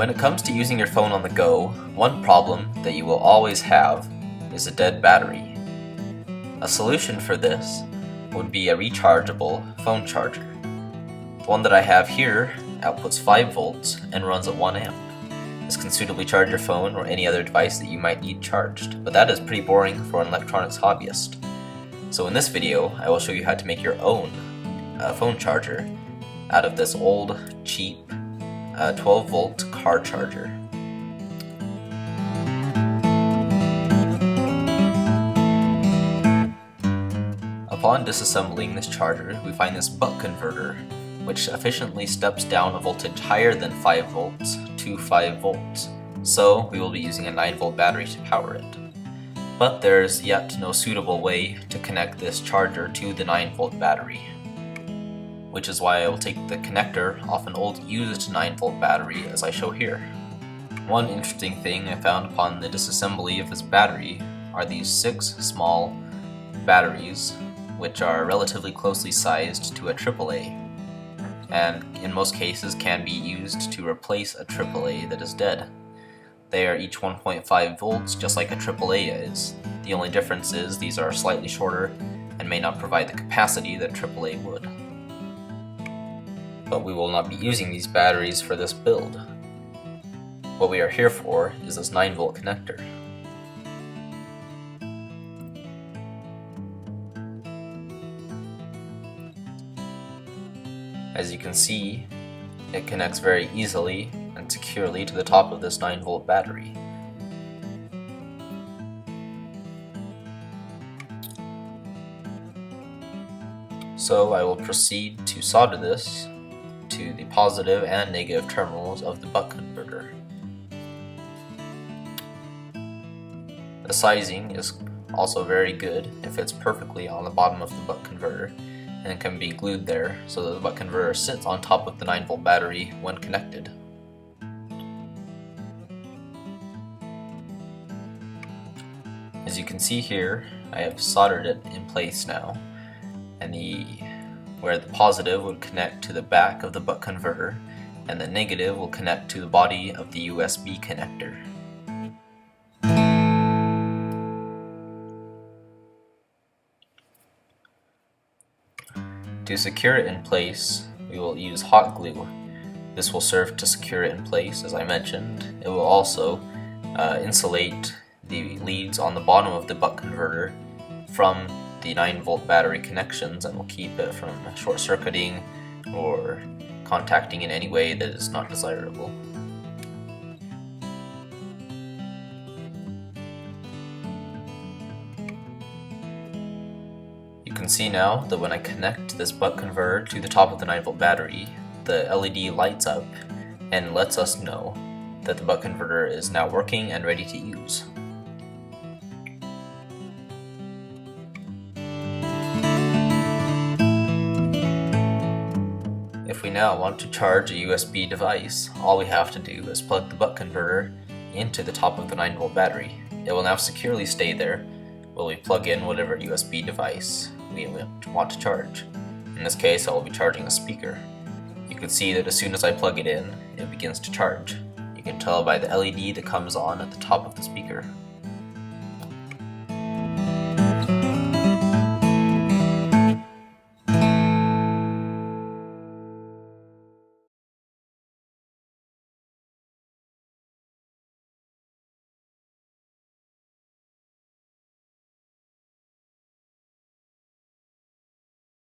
When it comes to using your phone on the go, one problem that you will always have is a dead battery. A solution for this would be a rechargeable phone charger. The one that I have here outputs 5 volts and runs at 1 amp. This can suitably charge your phone or any other device that you might need charged, but that is pretty boring for an electronics hobbyist. So in this video, I will show you how to make your own phone charger out of this old, cheap 12-volt car charger. Upon disassembling this charger, we find this buck converter, which efficiently steps down a voltage higher than 5 volts to 5 volts. So we will be using a 9-volt battery to power it. But there's yet no suitable way to connect this charger to the 9-volt battery, which is why I will take the connector off an old used 9-volt battery as I show here. One interesting thing I found upon the disassembly of this battery are these 6 small batteries, which are relatively closely sized to a AAA, and in most cases can be used to replace a AAA that is dead. They are each 1.5 volts, just like a AAA is. The only difference is these are slightly shorter and may not provide the capacity that AAA would. But we will not be using these batteries for this build. What we are here for is this 9-volt connector. As you can see, it connects very easily and securely to the top of this 9-volt battery. So I will proceed to solder this to the positive and negative terminals of the buck converter. The sizing is also very good. It fits perfectly on the bottom of the buck converter and can be glued there so that the buck converter sits on top of the 9-volt battery when connected. As you can see here, I have soldered it in place now, and where the positive would connect to the back of the buck converter and the negative will connect to the body of the USB connector. To secure it in place, we will use hot glue. This will serve to secure it in place, as I mentioned. It will also insulate the leads on the bottom of the buck converter from the 9-volt battery connections and will keep it from short-circuiting or contacting in any way that is not desirable. You can see now that when I connect this buck converter to the top of the 9-volt battery, the LED lights up and lets us know that the buck converter is now working and ready to use. If we now want to charge a USB device, all we have to do is plug the buck converter into the top of the 9-volt battery. It will now securely stay there while we plug in whatever USB device we want to charge. In this case, I will be charging a speaker. You can see that as soon as I plug it in, it begins to charge. You can tell by the LED that comes on at the top of the speaker.